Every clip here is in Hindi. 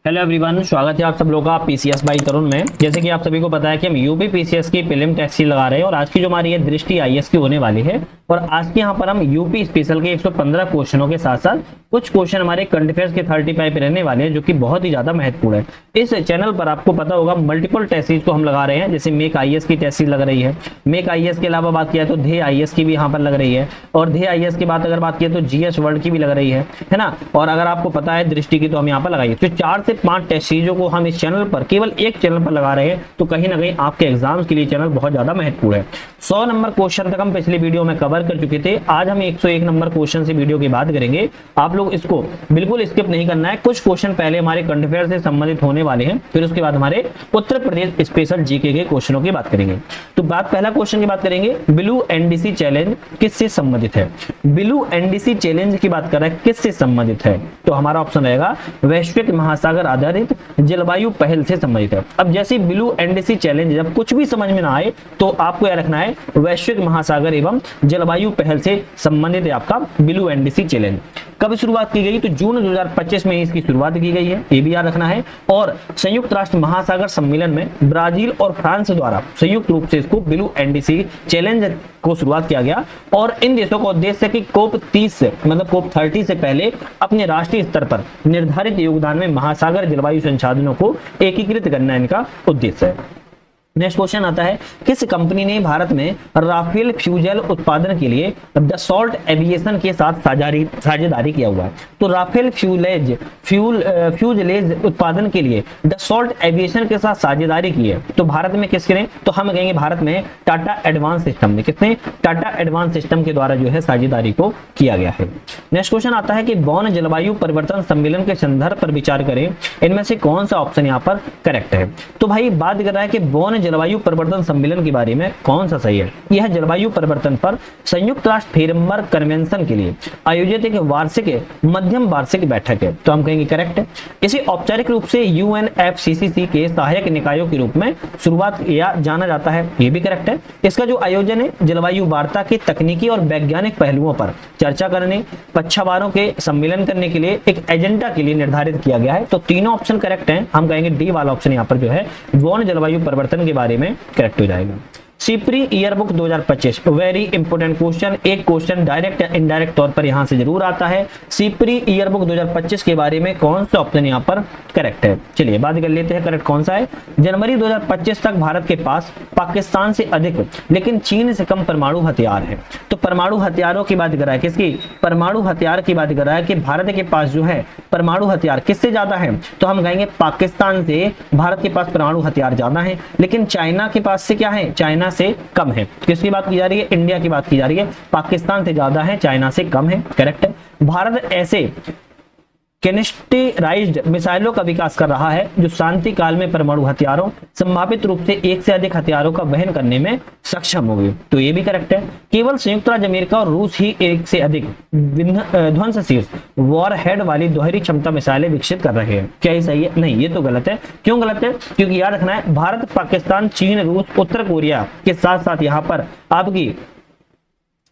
हेलो एवरीवन, स्वागत है आप सब लोगों का पीसीएस बाई तरुण में। जैसे कि आप सभी को पता है कि हम यूपी पीसीएस की प्रीलिम टेस्ट सीरीज लगा रहे हैं और आज की जो हमारी ये दृष्टि आईएएस की होने वाली है। और आज के यहाँ पर हम यूपी स्पेशल के 115 क्वेश्चनों के साथ साथ कुछ क्वेश्चन हमारे करंट अफेयर्स के 35 पे रहने वाले हैं, जो कि बहुत ही ज्यादा महत्वपूर्ण है। इस चैनल पर आपको पता होगा मल्टीपल टेस्ट सीरीज को हम लगा रहे हैं, जैसे मेक आईएएस की टेस्ट सीरीज लग रही है। मेक आईएएस के अलावा बात किया तो ध्येय आईएएस की भी यहाँ पर लग रही है, और ध्येय आईएएस की बात अगर बात किया तो जीएस वर्ल्ड की भी लग रही है ना। और अगर आपको पता है दृष्टि की, तो हम यहाँ पर लगाइए। तो 4 से 5 टेस्ट सीरीजों को हम इस चैनल पर, केवल एक चैनल पर लगा रहे हैं, तो कहीं ना कहीं आपके एग्जाम्स के लिए चैनल बहुत ज्यादा महत्वपूर्ण है। 100 नंबर क्वेश्चन तक हम पिछले वीडियो में कवर कर चुके थे। आज हम 101 नंबर क्वेश्चन से वीडियो की बात करेंगे। आप लोग इसको बिल्कुल स्किप नहीं करना है। कुछ क्वेश्चन पहले हमारे करंट अफेयर से संबंधित होने वाले हैं, फिर उसके बाद हमारे उत्तर प्रदेश स्पेशल जीके के क्वेश्चनों की बात करेंगे। तो पहला क्वेश्चन की बात करेंगे, ब्लू एनडीसी चैलेंज किससे संबंधित है? ब्लू एनडीसी चैलेंज की बात कर रहा है, किससे संबंधित है? तो हमारा ऑप्शन रहेगा वैश्विक महासागर आधारित जलवायु पहल से संबंधित है। अब जैसे ब्लू एनडीसी चैलेंज, जब कुछ भी समझ में ना आए तो आपको यह रखना है वैश्विक महासागर एवं जलवायु पहल से संबंधित है आपका ब्लू एनडीसी चैलेंज। कब शुरुआत की गई? तो जून 2025 में इसकी शुरुआत की गई है, ये भी याद रखना है। और संयुक्त राष्ट्र महासागर सम्मेलन में ब्राजील और फ्रांस द्वारा संयुक्त रूप से इसको ब्लू एनडीसी चैलेंज को शुरुआत किया गया। और इन देशों का उद्देश्य है कि कोप 30 से, मतलब कोप 30 से पहले अपने राष्ट्रीय स्तर पर निर्धारित योगदान में महासागर जलवायु संसाधनों को एकीकृत करना इनका उद्देश्य है। नेक्स्ट क्वेश्चन आता है, किस कंपनी ने भारत में राफेल फ्यूजल उत्पादन के लिए डसॉल्ट एविएशन के साथ साझेदारी किया हुआ है? तो राफेल फ्यूजलेज उत्पादन के लिए डसॉल्ट एविएशन के साथ साझेदारी की है। तो भारत में किसके ने? तो हम कहेंगे भारत में टाटा एडवांस सिस्टम ने। किसने? टाटा एडवांस सिस्टम के द्वारा जो है साझेदारी को किया गया है। नेक्स्ट क्वेश्चन आता है कि बॉन जलवायु परिवर्तन सम्मेलन के संदर्भ पर विचार करें, इनमें से कौन सा ऑप्शन यहाँ पर करेक्ट है? तो भाई बात कर रहा है कि बॉन जलवायु परिवर्तन सम्मेलन के बारे में कौन सा सही है? यह जलवायु परिवर्तन पर संयुक्त राष्ट्र फ्रेमवर्क कन्वेंशन के लिए आयोजित एक मध्यम वार्षिक बैठक है, तो हम कहेंगे करेक्ट है। इसे औपचारिक रूप से यूएनएफसीसीसी के सहायक निकायों के रूप में शुरुआत किया जाना जाता है, ये भी करेक्ट है। इसका जो आयोजन है जलवायु वार्ता के तकनीकी और वैज्ञानिक पहलुओं पर चर्चा करने, पक्षवारों के सम्मेलन करने के लिए एक एजेंडा के लिए निर्धारित किया गया है। तो तीनों ऑप्शन करेक्ट हैं। हम कहेंगे डी वाला ऑप्शन यहाँ पर जो है बॉन जलवायु परिवर्तन के बारे में करेक्ट हो जाएगा। SIPRI yearbook 2025 very important question. एक क्वेश्चन डायरेक्ट या इनडायरेक्ट तौर पर यहां से जरूर आता है। सिप्री ईयरबुक 2025 के बारे में कौन सा ऑप्शन यहां पर करेक्ट है? चलिए बात कर लेते हैं करेक्ट कौन सा है। जनवरी 2025 तक भारत के पास पाकिस्तान से अधिक लेकिन चीन से कम परमाणु हथियार है। तो परमाणु हथियारों की बात कर रहा है, किसकी? परमाणु हथियार की बात कर रहा है कि भारत के पास जो है परमाणु हथियार किससे ज्यादा है? तो हम कहेंगे पाकिस्तान से भारत के पास परमाणु हथियार ज्यादा है, लेकिन चाइना के पास से क्या है? चाइना से कम है। किसकी बात की जा रही है? इंडिया की बात की जा रही है। पाकिस्तान से ज्यादा है, चाइना से कम है, करेक्ट है। भारत ऐसे कैनिस्टराइज्ड मिसाइलों का विकास कर रहा है जो शांति काल में परमाणु हथियारों, संभावित रूप से एक से अधिक हथियारों का वहन करने में सक्षम होगी, तो ये भी करेक्ट है। केवल संयुक्त राज्य अमेरिका और रूस ही एक से अधिक ध्वंसशील वॉरहेड वाली दोहरी क्षमता मिसाइलें विकसित कर रहे हैं। क्या ये सही है? नहीं, ये तो गलत है। क्यों गलत है? क्योंकि याद रखना है भारत, पाकिस्तान, चीन, रूस, उत्तर कोरिया के साथ साथ यहाँ पर आपकी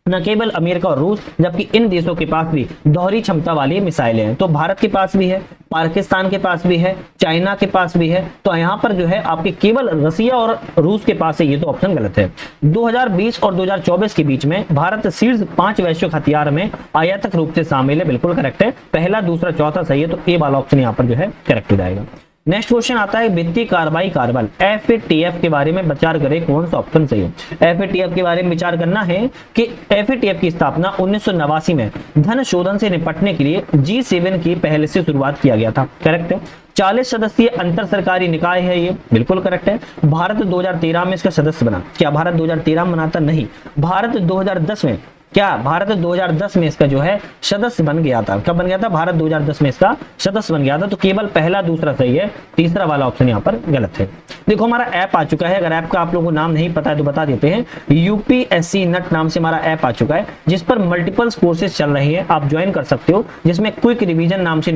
न केवल अमेरिका और रूस, जबकि इन देशों के पास भी दोहरी क्षमता वाली मिसाइलें हैं। तो भारत के पास भी है, पाकिस्तान के पास भी है, चाइना के पास भी है। तो यहाँ पर जो है आपके केवल रसिया और रूस के पास है, ये तो ऑप्शन गलत है। 2020 और 2024 के बीच में भारत शीर्ष 5 वैश्विक हथियार में आयातक रूप से शामिल है, बिल्कुल करेक्ट है। पहला, दूसरा, चौथा सही है, तो ए वाला ऑप्शन यहाँ पर जो है करेक्ट हो जाएगा। नेक्स्ट क्वेश्चन आता है वित्तीय कार्रवाई कार्यबल एफएटीएफ के बारे में विचार करें, कौन सा ऑप्शन सही है? एफएटीएफ के बारे में विचार करना है कि एफएटीएफ की स्थापना 1989 में धन शोधन से निपटने के लिए G7 की पहल से शुरुआत किया गया था, करेक्ट है। 40 सदस्यीय अंतर सरकारी निकाय है, ये बिल्कुल करेक्ट है। भारत 2013 में इसका सदस्य बना। क्या भारत 2013 में बना था? नहीं, भारत 2010 में, क्या भारत 2010 में इसका जो है सदस्य बन गया था। कब बन गया था? भारत 2010 में इसका सदस्य बन गया था। तो केवल पहला, दूसरा सही है, तीसरा वाला ऑप्शन यहाँ पर गलत है। देखो हमारा ऐप आ चुका है, अगर ऐप का आप लोगों को नाम नहीं पता है तो बता देते हैं। यूपीएससी नट नाम से हमारा ऐप आ चुका है, जिस पर मल्टीपल कोर्सेज चल रही है, आप ज्वाइन कर सकते हो। जिसमें क्विक रिवीजन नाम से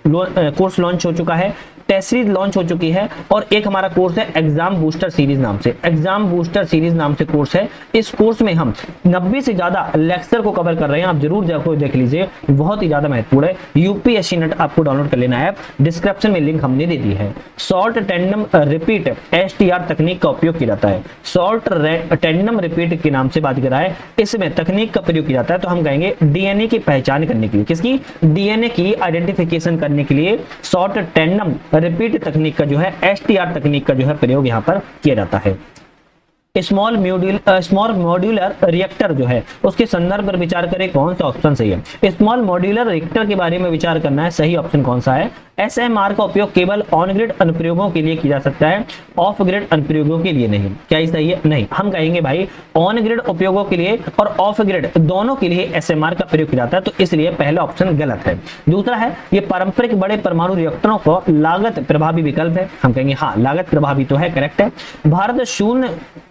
कोर्स लॉन्च हो चुका है, टेस्ट सीरीज लॉन्च हो चुकी है और एक हमारा कोर्स है एग्जाम बूस्टर सीरीज नाम से, एग्जाम बूस्टर सीरीज नाम से कोर्स है। इस कोर्स में हम 90 से ज्यादा लेक्चर को कवर कर रहे हैं, आप जरूर जाकर देख लीजिए, बहुत ही ज्यादा महत्वपूर्ण है। यूपीएससी नेट आपको डाउनलोड कर लेना है, डिस्क्रिप्शन में लिंक हमने दे दी है। शॉर्ट टैंडम रिपीट एसटीआर तकनीक का उपयोग किया जाता है, शॉर्ट टैंडम रिपीट के नाम से बात कर रहा है, इसमें तकनीक का प्रयोग किया जाता है। तो हम कहेंगे डीएनए की पहचान करने के लिए, किसकी, डीएनए की आइडेंटिफिकेशन करने के लिए शॉर्ट टैंडम रिपीट तकनीक का जो है, एसटीआर तकनीक का जो है प्रयोग यहां पर किया जाता है। स्मॉल मॉड्यूलर रिएक्टर जो है उसके संदर्भ पर विचार करें, कौन सा ऑप्शन सही है। स्मॉल मॉड्यूलर रिएक्टर के बारे में विचार करना है, सही ऑप्शन कौन सा है। एसएमआर का उपयोग केवल ऑन ग्रिड अनुप्रयोगों के लिए किया जा सकता है, ऑफ ग्रिड अनुप्रयोगों के लिए नहीं। क्या ये सही है? नहीं, हम कहेंगे भाई ऑन ग्रिड उपयोगों के लिए और ऑफ ग्रिड दोनों के लिए एसएमआर का प्रयोग किया जाता है, तो इसलिए पहला ऑप्शन गलत है। दूसरा है ये पारंपरिक बड़े परमाणु रिएक्टरों को लागत प्रभावी विकल्प है, हम कहेंगे हाँ लागत प्रभावी तो है, करेक्ट है। भारत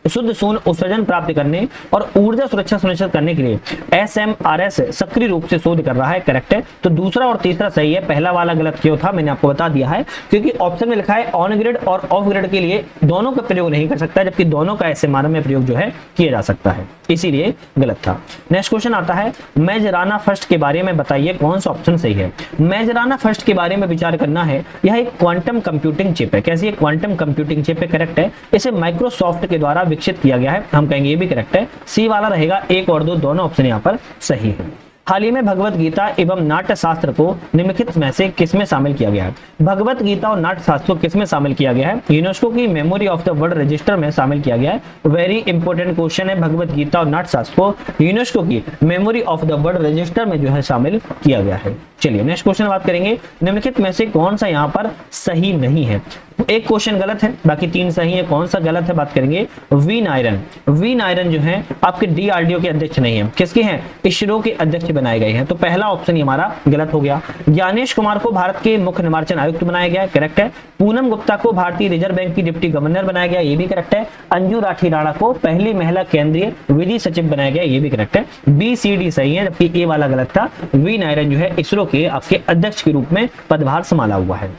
शुद्ध शून्य उत्सर्जन प्राप्त करने और ऊर्जा सुरक्षा सुनिश्चित करने के लिए एसएमआरएस सक्रिय रूप से शोध कर रहा है, करेक्ट है। तो दूसरा और तीसरा सही है, पहला वाला गलत क्यों था मैंने आपको बता दिया है, क्योंकि ऑप्शन में लिखा है ऑन ग्रिड और ऑफ ग्रिड के लिए दोनों का प्रयोग नहीं कर सकता, जबकि दोनों का एसएमआर में प्रयोग जो है किया जा सकता है, इसीलिए गलत था। नेक्स्ट क्वेश्चन आता है मेजराना फर्स्ट के बारे में बताइए, कौन सा ऑप्शन सही है। मेजराना फर्स्ट के बारे में विचार करना है, यह एक क्वांटम कंप्यूटिंग चिप है। कैसी है? क्वांटम कंप्यूटिंग चिप है, करेक्ट है। इसे माइक्रोसॉफ्ट के द्वारा विकसित किया गया है, हम कहेंगे ये भी करेक्ट है। सी वाला रहेगा, एक और दो दोनों ऑप्शन यहाँ पर सही है। हाल ही में भगवत गीता एवं नाट्य शास्त्र को निम्नलिखित में से किसमें शामिल किया गया है। भगवत गीता और नाट्य शास्त्र को किसमें शामिल किया गया है? यूनेस्को की memory of the world register में शामिल किया गया है। वेरी इंपॉर्टेंट क्वेश्चन है, भगवत गीता और नाट्य शास्त्र को यूनेस्को की memory of the world register में जो है शामिल किया गया है। चलिए नेक्स्ट क्वेश्चन बात करेंगे, निम्नलिखित में से कौन सा यहाँ पर सही नहीं है। एक क्वेश्चन गलत है, बाकी तीन सही है, कौन सा गलत है बात करेंगे। वी नायरन जो है आपके डीआरडीओ के अध्यक्ष नहीं है, किसके हैं? इसरो के अध्यक्ष बनाए गए हैं, तो पहला ऑप्शन हमारा गलत हो गया। ज्ञानेश कुमार को भारत के मुख्य निर्वाचन आयुक्त बनाया गया, करेक्ट है। पूनम गुप्ता को भारतीय रिजर्व बैंक की डिप्टी गवर्नर बनाया गया, ये भी करेक्ट है। अंजू राठी राणा को पहली महिला केंद्रीय विधि सचिव बनाया गया, ये भी करेक्ट है। बी सी डी सही है, जबकि ए वाला गलत था। वी नायरन जो है इसरो के आपके अध्यक्ष के रूप में पदभार संभाला हुआ है।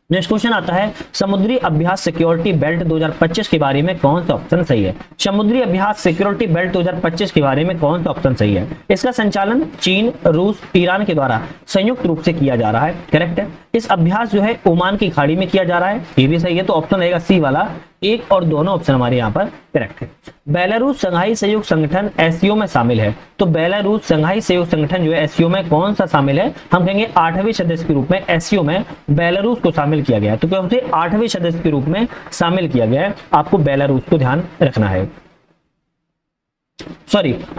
नेक्स्ट क्वेश्चन आता है समुद्री अभ्यास सिक्योरिटी बेल्ट 2025 के बारे में कौन सा ऑप्शन सही है। समुद्री अभ्यास सिक्योरिटी बेल्ट 2025 के बारे में कौन सा ऑप्शन सही है। इसका संचालन चीन, रूस, ईरान के द्वारा संयुक्त रूप से किया जा रहा है, करेक्ट है। इस अभ्यास जो है ओमान की खाड़ी में किया जा रहा है, ये भी सही है, तो ऑप्शन रहेगा सी वाला, एक और दोनों ऑप्शन हमारे यहाँ पर करेक्ट है। बेलारूस संघाई सहयोग संगठन एससीओ में शामिल है, तो बेलारूस संघाई सहयोग संगठन जो है एससीओ में कौन सा शामिल है, हम कहेंगे 8वें सदस्य के रूप में एससीओ में बेलारूस को शामिल किया गया है। तो क्यों से 8वें सदस्य के रूप में शामिल किया गया है, आपको बेलारूस को ध्यान रखना है।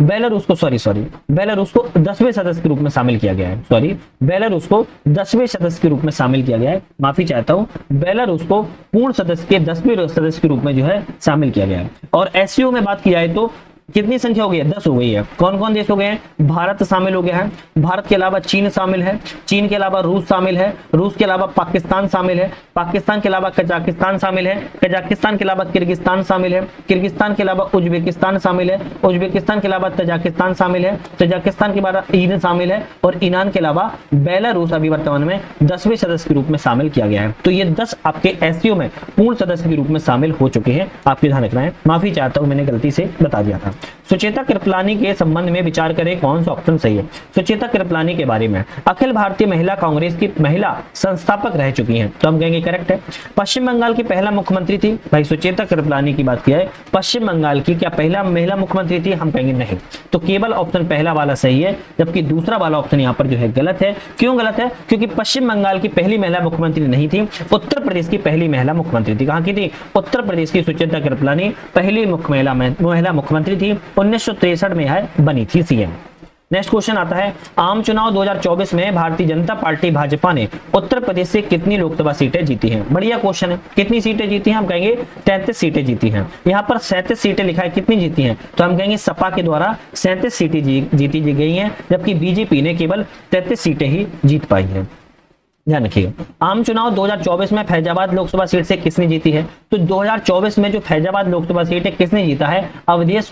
बेलारूस को 10वें सदस्य के रूप में शामिल किया गया है। बेलारूस को 10वें सदस्य के रूप में शामिल किया गया है, माफी चाहता हूं। बेलारूस को पूर्ण सदस्य के 10वें सदस्य के रूप में जो है शामिल किया गया है। और एससीओ में बात की जाए तो कितनी संख्या हो गई है? 10 हो गई है। कौन कौन देश हो गए हैं? भारत शामिल हो गया है, भारत के अलावा चीन शामिल है, चीन के अलावा रूस शामिल है, रूस के अलावा पाकिस्तान शामिल है, पाकिस्तान के अलावा कजाकिस्तान शामिल है, कजाकिस्तान के अलावा किर्गिस्तान शामिल है, किर्गिस्तान के अलावा उज्बेकिस्तान शामिल है, उज्बेकिस्तान के अलावा तजाकिस्तान शामिल है, तजाकिस्तान के बाद ईरान शामिल है, और ईरान के अलावा बेलारूस अभी वर्तमान में 10वें सदस्य के रूप में शामिल किया गया है। तो ये 10 आपके एससीओ में पूर्ण सदस्य के रूप में शामिल हो चुके हैं, आपके ध्यान रखना है। माफी चाहता हूं, मैंने गलती से बता दिया था। सुचेता कृपलानी के संबंध में विचार करें, कौन सा ऑप्शन सही है। सुचेता कृपलानी के बारे में अखिल भारतीय महिला कांग्रेस की महिला संस्थापक रह चुकी हैं, तो हम कहेंगे करेक्ट है। पश्चिम बंगाल की पहला मुख्यमंत्री थी, भाई सुचेता कृपलानी की बात किया है, पश्चिम बंगाल की क्या पहला महिला मुख्यमंत्री थी, हम कहेंगे नहीं। तो केवल ऑप्शन पहला वाला सही है, जबकि दूसरा वाला ऑप्शन यहाँ पर जो है गलत है। क्यों गलत है? क्योंकि पश्चिम बंगाल की पहली महिला मुख्यमंत्री नहीं थी, उत्तर प्रदेश की पहली महिला मुख्यमंत्री थी। कहां की थी? उत्तर प्रदेश की सुचेता कृपलानी पहली महिला मुख्यमंत्री थी, 1963 में है बनी थी सीएम। नेक्स्ट क्वेश्चन आता है आम चुनाव 2024 में भारतीय जनता पार्टी भाजपा ने उत्तर प्रदेश से कितनी लोकसभा सीटें जीती हैं। बढ़िया क्वेश्चन है, कितनी सीटें जीती हैं, हम कहेंगे 33 सीटें जीती हैं। यहाँ पर 37 सीटें लिखा है, कितनी जीती हैं, तो हम कहेंगे सपा के द्वारा 37 सीटें जीती गई हैं, जबकि बीजेपी ने केवल 33 सीटें ही जीत पाई है। ध्यान रखिएगा। आम चुनाव 2024 में फैजाबाद लोकसभा सीट से किसने जीती है, तो 2024 में जो फैजाबाद लोकसभा सीट है किसने जीता है, अवधेश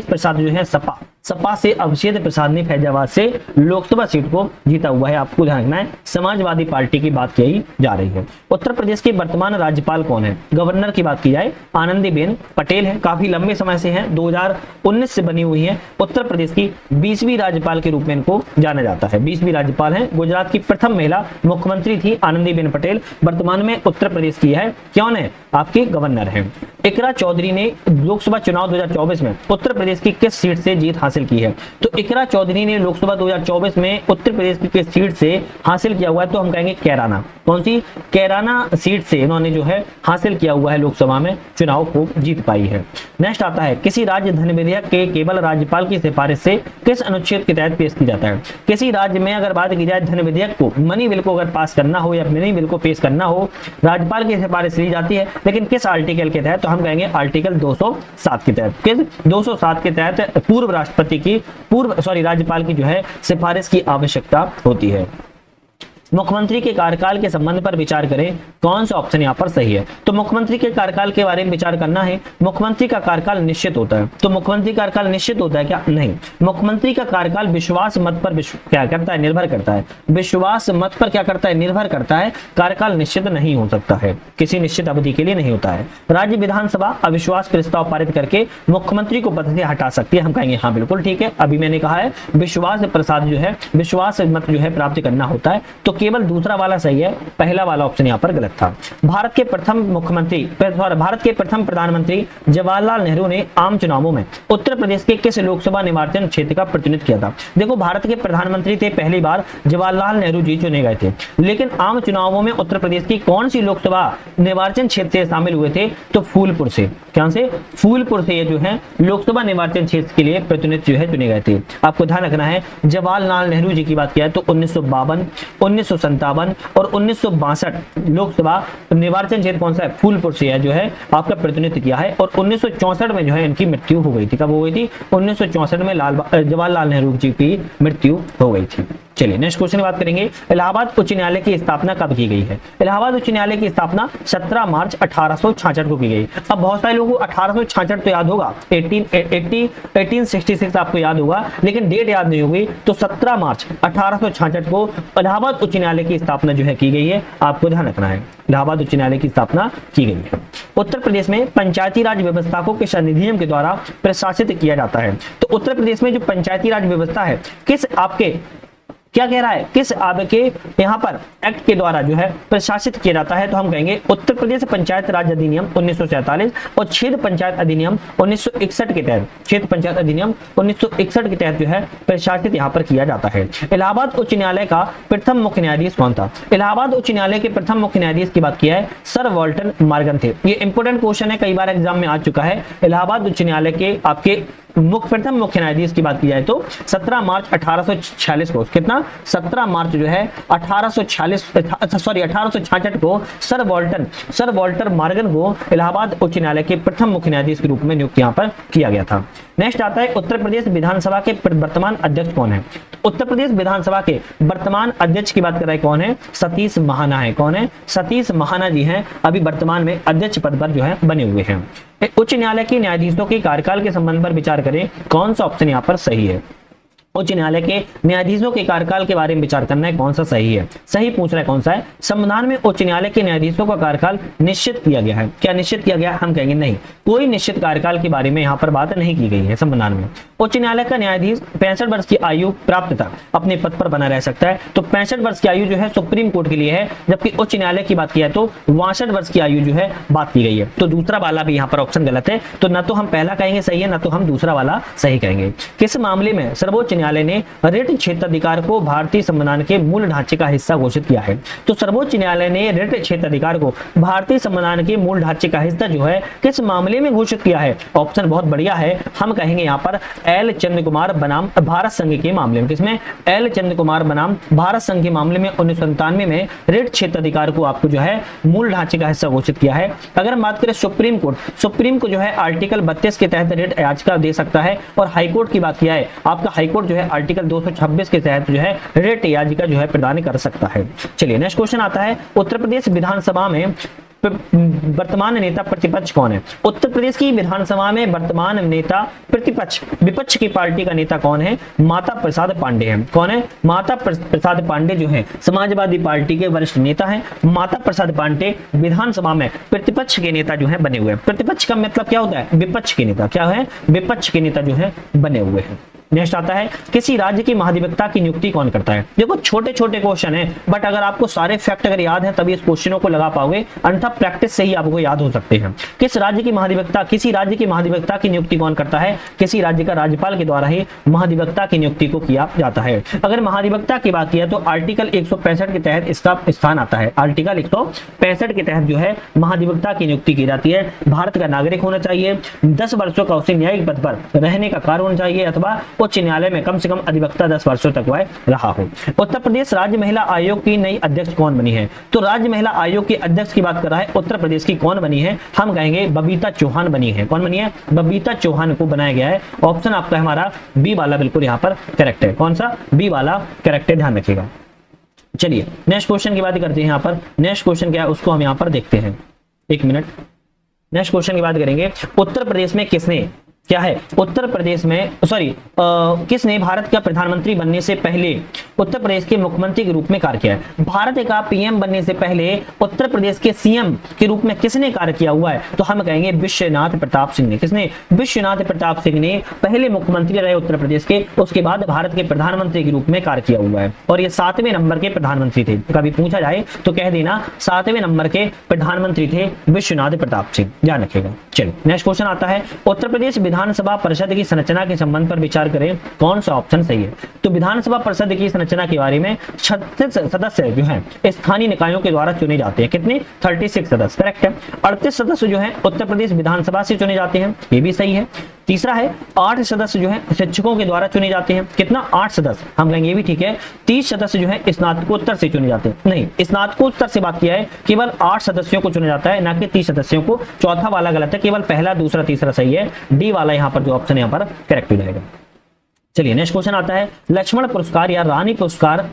प्रसाद जो है सपा सपा से अभिषेक प्रसाद ने फैजाबाद से लोकसभा सीट को जीता हुआ है। आपको ध्यान रखना है, समाजवादी पार्टी की बात की जा रही है। उत्तर प्रदेश के वर्तमान राज्यपाल कौन है? गवर्नर की बात की जाए आनंदीबेन पटेल है, काफी लंबे समय से हैं, 2019 से बनी हुई है। उत्तर प्रदेश की 20वीं राज्यपाल के रूप में इनको जाना जाता है, 20वीं राज्यपाल हैं। गुजरात की प्रथम महिला मुख्यमंत्री थी आनंदीबेन पटेल, वर्तमान में उत्तर प्रदेश की है। कौन है? आपके गवर्नर हैं। इकरा चौधरी ने लोकसभा चुनाव 2024 में उत्तर प्रदेश की किस सीट से जीत हासिल की है? तो इकरा चौधरी ने लोकसभा 2024 में उत्तर प्रदेश की किस सीट से हासिल किया हुआ है? तो हम कहेंगे कैराना। कौन सी? कैराना सीट से इन्होंने जो है हासिल किया हुआ है, लोकसभा में चुनाव को जीत पाई है। नेक्स्ट आता है, किसी राज्य धन विधेयक के केवल राज्यपाल की सिफारिश से किस अनुच्छेद के तहत पेश किया जाता है? किसी राज्य में अगर बात की जाए धन विधेयक को, मनी बिल को अगर पास करना हो या मनी बिल को पेश करना हो, राज्यपाल की सिफारिश ली जाती है, लेकिन किस आर्टिकल के तहत? तो हम कहेंगे आर्टिकल 207 के तहत। किस? 207 के तहत पूर्व राष्ट्रपति की राज्यपाल की जो है सिफारिश की आवश्यकता होती है। मुख्यमंत्री के कार्यकाल के संबंध पर विचार करें, कौन सा ऑप्शन यहाँ पर सही है? तो मुख्यमंत्री के कार्यकाल के बारे में विचार करना है। मुख्यमंत्री का कार्यकाल निश्चित होता है, तो मुख्यमंत्री का कार्यकाल निश्चित होता है क्या? नहीं, मुख्यमंत्री का कार्यकाल विश्वास मत पर क्या करता है? निर्भर करता है। विश्वास मत पर क्या करता है? निर्भर करता है। कार्यकाल निश्चित नहीं हो सकता है, किसी निश्चित अवधि के लिए नहीं होता है। राज्य विधानसभा अविश्वास प्रस्ताव पारित करके मुख्यमंत्री को पद से हटा सकती है। हम कहेंगे हाँ बिल्कुल ठीक है। अभी मैंने कहा है विश्वास प्रसाद जो है, विश्वास मत जो है प्राप्त करना होता है, तो केवल दूसरा वाला सही है, पहला वाला ऑप्शन यहाँ पर गलत था। भारत के प्रथम प्रधानमंत्री जवाहरलाल नेहरू ने आम चुनावों में उत्तर प्रदेश के किस लोकसभा निर्वाचन क्षेत्र का प्रतिनिधित्व किया था? देखो, भारत के प्रधानमंत्री थे पहली बार जवाहरलाल नेहरू जी चुने गए थे, लेकिन आम चुनावों में उत्तर प्रदेश की कौन सी लोकसभा निर्वाचन क्षेत्र से शामिल हुए थे? तो फूलपुर से। क्या से? फूलपुर से ये जो है लोकसभा निर्वाचन क्षेत्र के लिए प्रतिनिधित्व जो है चुने गए थे। आपको ध्यान रखना है, जवाहरलाल नेहरू जी की बात किया है तो 1952, 1957 और 1962 लोकसभा निर्वाचन क्षेत्र कौन सा है? फूलपुर से जो है आपका प्रतिनिधित्व किया है। और 1964 में जो है इनकी मृत्यु हो गई थी। कब हो गई थी? 1964 में जवाहरलाल नेहरू जी की मृत्यु हो गई थी। चलिए नेक्स्ट क्वेश्चन की बात करेंगे। इलाहाबाद उच्च न्यायालय की स्थापना कब की गई है? इलाहाबाद उच्च न्यायालय की स्थापना 17 मार्च 1866 को की गई। अब बहुत सारे लोगों को 1866 तो याद होगा, 1866 आपको याद होगा, लेकिन डेट याद नहीं होगी। तो 17 मार्च 1866 को इलाहाबाद उच्च न्यायालय की स्थापना जो है की गई है। आपको ध्यान रखना है, इलाहाबाद उच्च न्यायालय की स्थापना की गई है। उत्तर प्रदेश में पंचायती राज व्यवस्था को किस अधिनियम के द्वारा प्रशासित किया जाता है? तो उत्तर प्रदेश में जो पंचायती राज व्यवस्था है, किस आपके क्या कह रहा है? किस आपके यहाँ पर एक्ट के द्वारा जो है प्रशासित किया जाता है? तो हम कहेंगे उत्तर प्रदेश पंचायत राज अधिनियम 1947 और क्षेत्र पंचायत अधिनियम 1961 के तहत, क्षेत्र पंचायत अधिनियम 1961 के तहत जो है प्रशासित यहाँ पर किया जाता है। इलाहाबाद उच्च न्यायालय का प्रथम मुख्य न्यायाधीश कौन था? इलाहाबाद उच्च न्यायालय के प्रथम मुख्य न्यायाधीश की बात किया है, सर वॉल्टर मॉर्गन थे। ये इंपोर्टेंट क्वेश्चन है, कई बार एग्जाम में आ चुका है। इलाहाबाद उच्च न्यायालय के आपके प्रथम मुख्य न्यायाधीश की बात की जाए तो 17 मार्च 1846 को, कितना? 17 मार्च जो है 1866 को सर वॉल्टर मॉर्गन को इलाहाबाद उच्च न्यायालय के प्रथम मुख्य न्यायाधीश के रूप में नियुक्त यहाँ पर किया गया था। नेक्स्ट आता है, उत्तर प्रदेश विधानसभा के वर्तमान अध्यक्ष कौन है? उत्तर प्रदेश विधानसभा के वर्तमान अध्यक्ष की बात कर रहे हैं, कौन है? सतीश महाना है। कौन है? सतीश महाना जी हैं, अभी वर्तमान में अध्यक्ष पद पर जो है बने हुए हैं। उच्च न्यायालय के न्यायाधीशों के कार्यकाल के संबंध पर विचार करें, कौन सा ऑप्शन यहाँ पर सही है? उच्च न्यायालय के न्यायाधीशों के कार्यकाल के बारे में विचार करना है, कौन सा सही है? सही पूछ रहा है कौन सा है? संविधान में उच्च न्यायालय के न्यायाधीशों का कार्यकाल निश्चित किया गया है। क्या निश्चित किया गया? हम कहेंगे नहीं, कोई निश्चित कार्यकाल के बारे में यहाँ पर बात नहीं की गई है संविधान में। उच्च न्यायालय का न्यायाधीश 65 वर्ष की आयु प्राप्त तक अपने पद पर बना रह सकता है। तो 65 वर्ष की आयु जो है सुप्रीम कोर्ट के लिए है, जबकि उच्च न्यायालय की बात की है तो 62 वर्ष की आयु जो है बात की गई है। तो दूसरा वाला भी यहाँ पर ऑप्शन गलत है। तो न तो हम पहला कहेंगे सही है, न तो हम दूसरा वाला सही कहेंगे। किस मामले में सर्वोच्च न्यायालय ने रिट क्षेत्राधिकार को भारतीय संविधान के मूल ढांचे का हिस्सा घोषित किया है? तो सर्वोच्च न्यायालय ने रिट क्षेत्राधिकार को भारतीय संविधान के मूल ढांचे का हिस्सा जो है किस मामले में घोषित किया है? ऑप्शन बहुत बढ़िया है, हम कहेंगे यहाँ पर एल चंद्र कुमार बनाम भारत संघ के मामले में। किसमें? एल चंद्र कुमार बनाम भारत संघ के मामले में 1997 में रिट क्षेत्राधिकार को आपको जो है मूल ढांचे का हिस्सा घोषित किया है। अगर हम बात करें सुप्रीम को जो है आर्टिकल 32 के तहत रिट याचिका दे सकता है, और हाईकोर्ट की बात किया है आपका हाईकोर्ट जो है आर्टिकल 226 के तहत जो है रिट याचिका जो है प्रदान कर सकता है। चलिए नेक्स्ट क्वेश्चन आता है, उत्तर प्रदेश विधानसभा में वर्तमान नेता प्रतिपक्ष कौन है? उत्तर प्रदेश की विधानसभा में वर्तमान नेता प्रतिपक्ष विपक्ष की पार्टी का नेता कौन है? माता प्रसाद पांडे हैं। कौन है? माता प्रसाद पांडे जो है समाजवादी पार्टी के वरिष्ठ नेता हैं। माता प्रसाद पांडे विधानसभा में प्रतिपक्ष के नेता जो है बने हुए हैं। प्रतिपक्ष का मतलब क्या होता है? विपक्ष के नेता। क्या है? विपक्ष के नेता जो है बने हुए हैं। नेक्स्ट आता है, किसी राज्य की महाधिवक्ता की नियुक्ति कौन करता है? देखो छोटे छोटे क्वेश्चन है, बट अगर आपको सारे फैक्ट अगर याद है तभी इस क्वेश्चनों को लगा पाओगे, अन्यथा प्रैक्टिस से ही आपको याद हो सकते हैं। किस राज्य की महाधिवक्ता, किसी राज्य की महाधिवक्ता की नियुक्ति कौन करता है? किसी राज्य का राज्यपाल के द्वारा ही महाधिवक्ता की नियुक्ति को किया जाता है। अगर महाधिवक्ता की बात किया तो आर्टिकल 165 के तहत इसका स्थान आता है। आर्टिकल 165 के तहत जो है महाधिवक्ता की नियुक्ति की जाती है। भारत का नागरिक होना चाहिए, 10 वर्षों का उसे न्यायिक पद पर रहने का कार्य होना चाहिए, अथवा उच्च न्यायालय में कम से कम अधिवक्ता 10 वर्षों तक वह रहा हो। उत्तर प्रदेश राज्य महिला आयोग की नई अध्यक्ष कौन बनी है? तो राज्य महिला आयोग की अध्यक्ष की बात कर रहा है उत्तर प्रदेश की, कौन बनी है? हम कहेंगे बबीता चौहान बनी है। कौन बनी है? बबीता चौहान को बनाया गया है। ऑप्शन आपका हमारा बी वाला बिल्कुल यहाँ पर करेक्ट है। कौन सा? बी वाला करेक्ट है, ध्यान रखिएगा। चलिए नेक्स्ट क्वेश्चन की बात करते हैं। यहाँ पर नेक्स्ट क्वेश्चन क्या है उसको हम यहाँ पर देखते हैं, एक मिनट। नेक्स्ट क्वेश्चन की बात करेंगे, उत्तर प्रदेश में किसने, क्या है? उत्तर प्रदेश में किसने भारत का प्रधानमंत्री बनने से पहले उत्तर प्रदेश के मुख्यमंत्री के रूप में कार्य किया है? भारत का पीएम बनने से पहले उत्तर प्रदेश के सीएम के रूप में किसने कार्य किया हुआ है? तो हम कहेंगे विश्वनाथ प्रताप सिंह ने। किसने? विश्वनाथ प्रताप सिंह ने पहले मुख्यमंत्री रहे उत्तर प्रदेश के, उसके बाद भारत के प्रधानमंत्री के रूप में कार्य किया हुआ है, और ये 7वें नंबर के प्रधानमंत्री थे। कभी पूछा जाए तो कह देना 7वें नंबर के प्रधानमंत्री थे विश्वनाथ प्रताप सिंह, ध्यान रखिएगा। चलिए नेक्स्ट क्वेश्चन आता है, उत्तर प्रदेश विधानसभा परिषद की संरचना के संबंध पर विचार करें, कौन सा ऑप्शन सही है? तो विधानसभा परिषद की संरचना के बारे में 36 सदस्य जो हैं स्थानीय निकायों के द्वारा चुने जाते हैं। कितने? 36 सदस्य, करेक्ट है। 38 सदस्य जो हैं उत्तर प्रदेश विधानसभा से चुने जाते हैं, ये भी सही है। तीसरा है 8 सदस्य जो हैं शिक्षकों के द्वारा चुने जाते हैं। कितना? 8 सदस्य, हम कहेंगे ये भी ठीक है। 30 सदस्य जो हैं स्नातकोत्तर से चुने जाते हैं। नहीं, स्नातकोत्तर से बात किया है, केवल 8 सदस्यों को चुना जाता है, ना कि 30 सदस्यों को। चौथा वाला गलत है, केवल पहला, दूसरा, तीसरा सही है। डी वाला यहाँ पर जो ऑप्शन है यहाँ पर करेक्ट हो जाएगा। चलिए नेक्स्ट क्वेश्चन आता है, लक्ष्मण पुरस्कार या रानी पुरस्कार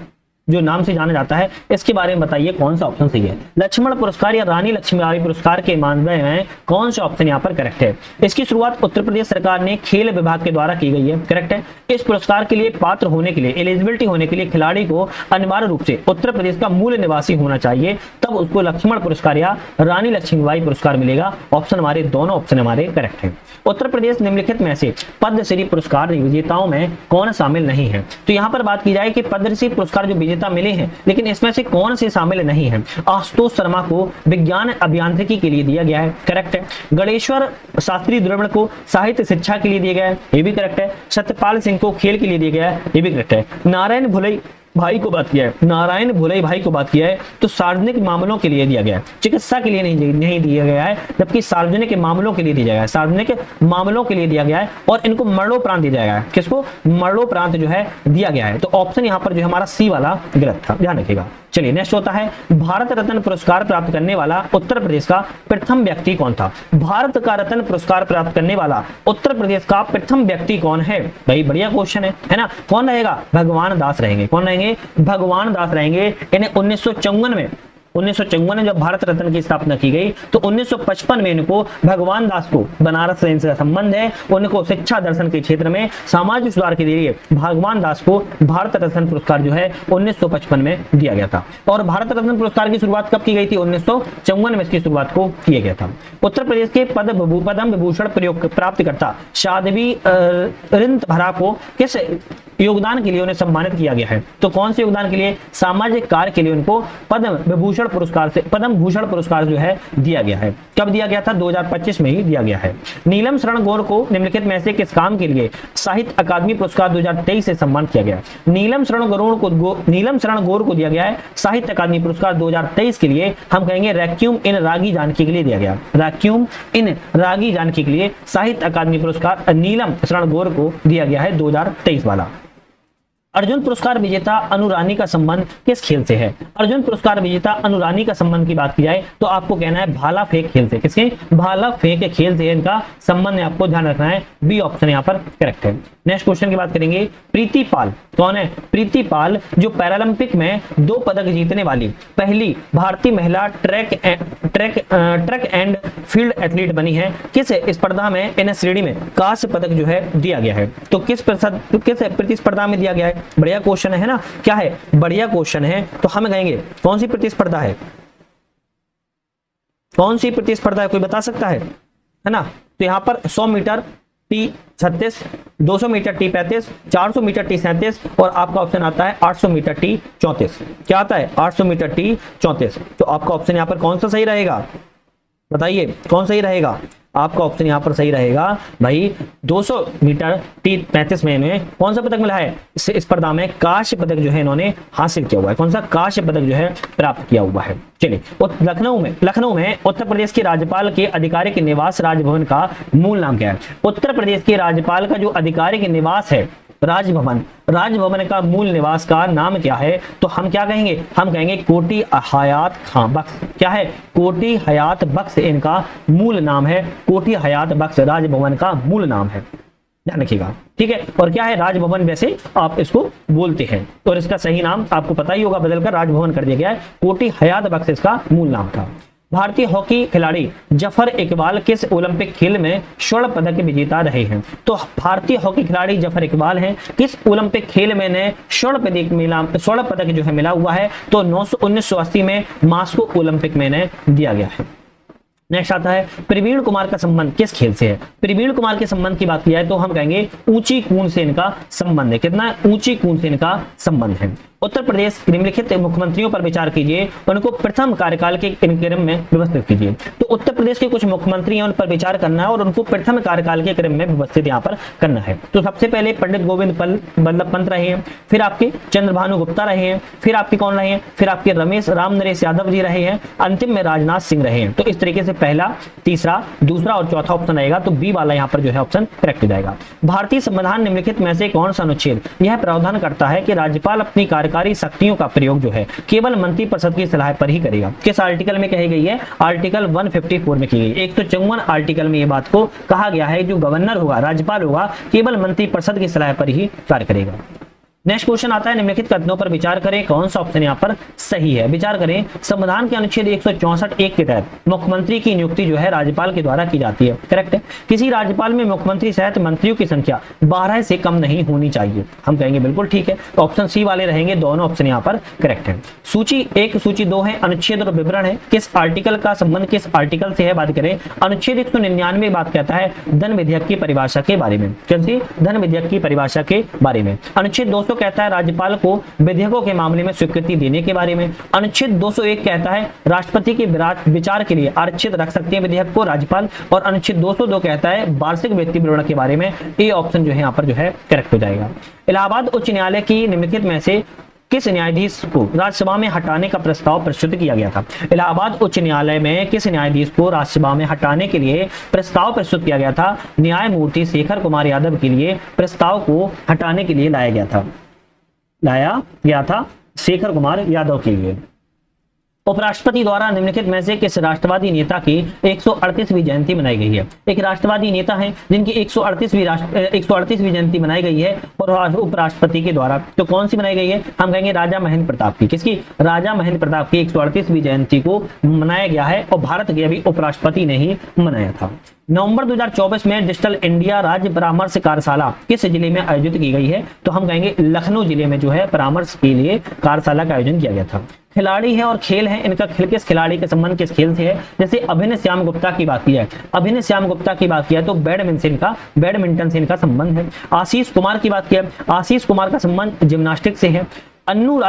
जो नाम से जाना जाता है, इसके बारे में बताइए कौन सा ऑप्शन सही है? लक्ष्मण पुरस्कार या रानी लक्ष्मीबाई पुरस्कार के मानदंड में कौन सा ऑप्शन यहाँ पर करेक्ट है? इसकी शुरुआत उत्तर प्रदेश सरकार ने खेल विभाग के द्वारा की गई है, करेक्ट है। इस पुरस्कार के लिए पात्र होने के लिए, एलिजिबिलिटी होने के लिए खिलाड़ी को अनिवार्य रूप से उत्तर प्रदेश का मूल निवासी होना चाहिए, तब उसको लक्ष्मण पुरस्कार या रानी लक्ष्मीबाई पुरस्कार मिलेगा। ऑप्शन हमारे दोनों ऑप्शन हमारे करेक्ट है। उत्तर प्रदेश निम्नलिखित में से पद्मश्री पुरस्कार विजेताओं में कौन शामिल नहीं है? तो यहाँ पर बात की जाए कि पद्मश्री पुरस्कार जो विजेता मिले हैं, लेकिन इसमें से कौन से शामिल नहीं है? आशुतोष शर्मा को विज्ञान अभियांत्रिकी के लिए दिया गया है, करेक्ट है। गणेश्वर शास्त्री द्रविड़ को साहित्य शिक्षा के लिए दिया गया है, ये भी करेक्ट है। सत्यपाल सिंह को खेल के लिए दिया गया है, ये भी करेक्ट है। नारायण भुलई भाई को बात किया है, नारायण भुलई भाई को बात किया है तो सार्वजनिक मामलों के लिए दिया गया है, चिकित्सा के लिए नहीं दिया गया है, जबकि सार्वजनिक मामलों के लिए दिया गया है, सार्वजनिक मामलों के लिए दिया गया है, और इनको मरणोपरांत दिया गया है। किसको? मरणोपरांत जो है दिया गया है। तो ऑप्शन यहाँ पर जो हमारा सी वाला गलत था, ध्यान रखिएगा। चलिए नेक्स्ट होता है, भारत रत्न पुरस्कार प्राप्त करने वाला उत्तर प्रदेश का प्रथम व्यक्ति कौन था? भारत का रत्न पुरस्कार प्राप्त करने वाला उत्तर प्रदेश का प्रथम व्यक्ति कौन है? भाई बढ़िया क्वेश्चन है ना। कौन रहेगा? भगवान दास रहेंगे। कौन रहेंगे? भगवान दास रहेंगे। इन्हें 1954 में जब भारत रत्न की स्थापना की गई तो 1955 में इनको भगवान दास को, बनारस से इनका संबंध है, उनको शिक्षा दर्शन के क्षेत्र में सामाजिक सुधार के लिए भगवान दास को भारत रत्न पुरस्कार जो है 1955 में दिया गया था। और भारत रत्न पुरस्कार की शुरुआत कब की गई थी? 1954 में इसकी शुरुआत को किया गया था। उत्तर प्रदेश के पद्म विभूषण प्राप्तकर्ता साध्वी रिंतभरा को किस योगदान के लिए उन्हें सम्मानित किया गया है? तो कौन से योगदान के लिए? सामाजिक कार्य के लिए उनको पद्म भूषण पुरस्कार जो है दिया गया है। कब दिया गया था? 2025 में ही दिया गया है। नीलम शरण गौर को निम्नलिखित में से किस काम के लिए साहित्य अकादमी पुरस्कार 2023 से सम्मानित किया गया? नीलम शरण गौर को दिया गया है साहित्य अकादमी पुरस्कार 2023 के लिए। हम कहेंगे रैक्यूम इन रागी जानकी के लिए दिया गया, रैक्यूम इन रागी जानकी के लिए साहित्य अकादमी पुरस्कार नीलम शरण गौर को दिया गया है 2023 वाला। अर्जुन पुरस्कार विजेता अनु रानी का संबंध किस खेल से है? अर्जुन पुरस्कार विजेता अनु रानी का संबंध की बात की जाए तो आपको कहना है भाला फेंक खेल से। किसके? भाला फेंक खेल से इनका संबंध है, आपको ध्यान रखना है। बी ऑप्शन यहाँ पर करेक्ट है। नेक्स्ट क्वेश्चन की बात करेंगे। प्रीति पाल कौन है? प्रीति पाल जो पैरालंपिक में 2 पदक जीतने वाली पहली भारतीय महिला ट्रैक एंड फील्ड एथलीट बनी है। किस स्पर्धा में इन श्रेणी में कांस्य पदक जो है दिया गया है? तो किस प्रतिस्पर्धा में दिया गया है? बढ़िया क्वेश्चन है ना, क्या है? बढ़िया क्वेश्चन है। तो हम कहेंगे कौन सी प्रतिस्पर्धा है? कौन सी प्रतिस्पर्धा है, कोई बता सकता है ना? तो यहाँ पर 100 metre T 36, 200 metre T 35, 400 metre T 37 और आपका ऑप्शन आता है 800 मीटर टी 34। क्या आता है? 800 मीटर टी 34। तो आपका ऑप्शन यहाँ पर कौन सा सही रहेगा? बताइए कौन सही रहेगा? आपका ऑप्शन यहाँ पर सही रहेगा भाई 200 मीटर टी 35 में इन्हें कौन सा पदक मिला है? इस स्पर्धा में कांस्य पदक जो है इन्होंने हासिल किया हुआ है। कौन सा? कांस्य पदक जो है प्राप्त किया हुआ है। चलिए, लखनऊ में उत्तर प्रदेश के राज्यपाल के आधिकारिक निवास राजभवन का मूल नाम क्या है? उत्तर प्रदेश के राज्यपाल का जो आधिकारिक निवास है राजभवन का मूल निवास का नाम क्या है? तो हम क्या कहेंगे? हम कहेंगे कोठी हयात खां बख्श। क्या है? कोठी हयात बख्श इनका मूल नाम है। कोठी हयात बख्श राजभवन का मूल नाम है, ध्यान रखिएगा। ठीक है, और क्या है? राजभवन वैसे आप इसको बोलते हैं और इसका सही नाम आपको पता ही होगा, बदलकर राजभवन कर दिया गया है। कोठी हयात बख्श इसका मूल नाम था। भारतीय हॉकी खिलाड़ी जफर इकबाल किस ओलंपिक खेल में स्वर्ण पदक विजेता रहे हैं? तो भारतीय हॉकी खिलाड़ी जफर इकबाल हैं, किस ओलंपिक खेल में ने स्वर्ण पदक जो है मिला हुआ है? तो 1980 में मास्को ओलंपिक में ने दिया गया है। नेक्स्ट आता है प्रवीण कुमार का संबंध किस खेल से है? प्रवीण कुमार के संबंध की बात की जाए तो हम कहेंगे ऊंची कूद से इनका संबंध है। कितना? ऊंची कूद से इनका संबंध है। उत्तर प्रदेश निम्नलिखित मुख्यमंत्रियों पर विचार कीजिए, उनको प्रथम कार्यकाल के क्रम में व्यवस्थित कीजिए। तो उत्तर प्रदेश के कुछ मुख्यमंत्री हैं, उन पर विचार करना है और उनको प्रथम कार्यकाल के क्रम में व्यवस्थित यहाँ पर करना है। तो सबसे पहले पंडित गोविंद बल्लभ पंत रहे हैं, फिर आपके चंद्रभानु गुप्ता रहे हैं, फिर आपके कौन रहे हैं? फिर आपके राम नरेश यादव जी रहे हैं, अंतिम में राजनाथ सिंह रहे हैं। तो इस तरीके से पहला, तीसरा, दूसरा और चौथा ऑप्शन रहेगा। तो बी वाला यहाँ पर जो है ऑप्शन करेक्ट हो जाएगा। भारतीय संविधान निम्नलिखित में से कौन सा अनुच्छेद यह प्रावधान करता है कि राज्यपाल अपनी कार्यकारी शक्तियों का प्रयोग जो है केवल मंत्रिपरिषद की सलाह पर ही करेगा? किस आर्टिकल में कही गई है? आर्टिकल 154 में की गई। 154 आर्टिकल में यह बात को कहा गया है जो गवर्नर होगा, राज्यपाल होगा, केवल मंत्रिपरिषद की सलाह पर ही कार्य करेगा। नेक्स्ट क्वेश्चन आता है निम्नलिखित कथनों पर विचार करें, कौन सा ऑप्शन यहाँ पर सही है? विचार करें। संविधान के अनुच्छेद 164(1) के तहत मुख्यमंत्री की नियुक्ति जो है राज्यपाल के द्वारा की जाती है। करेक्ट है। किसी राज्यपाल में मुख्यमंत्री सहित मंत्रियों की संख्या 12 से कम नहीं होनी चाहिए। हम कहेंगे बिल्कुल ठीक है। ऑप्शन सी वाले रहेंगे, दोनों ऑप्शन यहाँ पर करेक्ट है। सूची 1, सूची 2 है, अनुच्छेद और विवरण है। किस आर्टिकल का संबंध किस आर्टिकल से है? बात करें अनुच्छेद 199 बात कहता है धन विधेयक की परिभाषा के बारे में। कैसे? धन विधेयक की परिभाषा के बारे में। अनुच्छेद 200 कहता है राज्यपाल को विधेयकों के मामले में स्वीकृति देने के बारे में। अनुच्छेद 201 कहता है राष्ट्रपति के विचार के लिए आरक्षित रख सकते हैं विधेयक को राज्यपाल। और अनुच्छेद 202 कहता है वार्षिक वित्तीय विवरण के बारे में। ए ऑप्शन जो है यहाँ पर जो है करेक्ट हो जाएगा। इलाहाबाद उच्च न्यायालय की निम्नलिखित में से किस न्यायाधीश को राज्यसभा में हटाने का प्रस्ताव प्रस्तुत किया गया था? इलाहाबाद उच्च न्यायालय में किस न्यायाधीश को राज्यसभा में हटाने के लिए प्रस्ताव प्रस्तुत किया गया था? न्यायमूर्ति शेखर कुमार यादव के लिए प्रस्ताव को हटाने के लिए लाया गया था शेखर कुमार यादव के लिए। उपराष्ट्रपति द्वारा निम्नलिखित में से किस राष्ट्रवादी नेता की 138वीं जयंती मनाई गई है? एक राष्ट्रवादी नेता है जिनकी 138वीं जयंती मनाई गई है और उपराष्ट्रपति के द्वारा। तो कौन सी मनाई गई है? हम कहेंगे राजा महेंद्र प्रताप की। किसकी? राजा महेंद्र प्रताप की 138वीं जयंती को मनाया गया है और भारत के अभी उपराष्ट्रपति ने ही मनाया था। नवंबर 2024 में डिजिटल इंडिया राज्य परामर्श कार्यशाला किस जिले में आयोजित की गई है? तो हम कहेंगे लखनऊ जिले में जो है परामर्श के लिए कार्यशाला का आयोजन किया गया था। खिलाड़ी है और खेल है, इनका किस खिलाड़ी के संबंध किस खेल से है? जैसे अभिनय श्याम गुप्ता की बात की है, अभिनय श्याम गुप्ता की बात किया तो बैडमिंटन से इनका संबंध है। आशीष कुमार की बात किया, आशीष कुमार का संबंध जिम्नास्टिक से है। अन्नू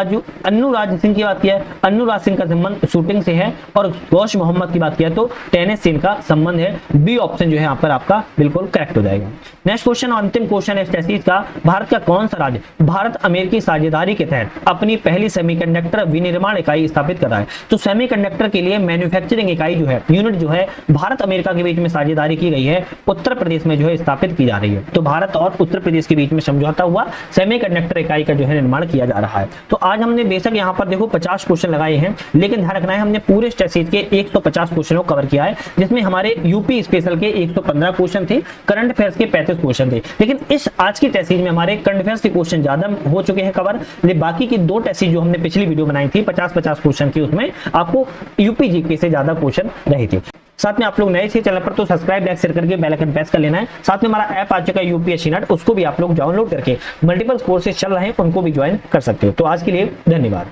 राज सिंह की बात किया है, अन्नू राज सिंह का संबंध शूटिंग से है। और गौश मोहम्मद की बात किया तो टेनिस से इनका संबंध है। बी ऑप्शन जो है यहाँ पर आपका बिल्कुल करेक्ट हो जाएगा। नेक्स्ट क्वेश्चन और अंतिम क्वेश्चन है इस टेस्ट का, भारत का कौन सा राज्य भारत अमेरिकी साझेदारी के तहत अपनी पहली सेमीकंडक्टर विनिर्माण इकाई स्थापित कर रहा है? तो सेमीकंडक्टर के लिए मैन्युफैक्चरिंग इकाई जो है, यूनिट जो है, भारत अमेरिका के बीच में साझेदारी की गई है, उत्तर प्रदेश में जो है स्थापित की जा रही है। तो भारत और उत्तर प्रदेश के बीच में समझौता हुआ, सेमीकंडक्टर इकाई का जो है निर्माण किया जा रहा है। तो आज हमने बेशक यहाँ पर देखो 50 क्वेश्चन लगाए हैं, लेकिन ध्यान रखना है हमने पूरे टेस्ट सीरीज के 150 क्वेश्चनों को कवर किया है, जिसमें हमारे यूपी स्पेशल के 115 क्वेश्चन थे, करंट अफेयर्स के 35 क्वेश्चन थे। लेकिन इस आज की टेस्ट सीरीज में हमारे करंट अफेयर्स के क्वेश्चन ज्यादा हो चुके हैं कवर। बाकी की 2 टेस्ट सीरीज जो हमने पिछली वीडियो बनाई थी 50-50 क्वेश्चन की, उसमें आपको यूपी जीके से ज्यादा क्वेश्चन रहे थे। साथ में आप लोग नए थे चैनल पर तो सब्सक्राइब, लाइक, शेयर करके बेल आइकन प्रेस कर लेना है। साथ में हमारा ऐप आ चुका है यूपीएससी नेट, उसको भी आप लोग डाउनलोड करके मल्टीपल कोर्सेज चल रहे हैं उनको भी ज्वाइन कर सकते हो। तो आज के लिए धन्यवाद।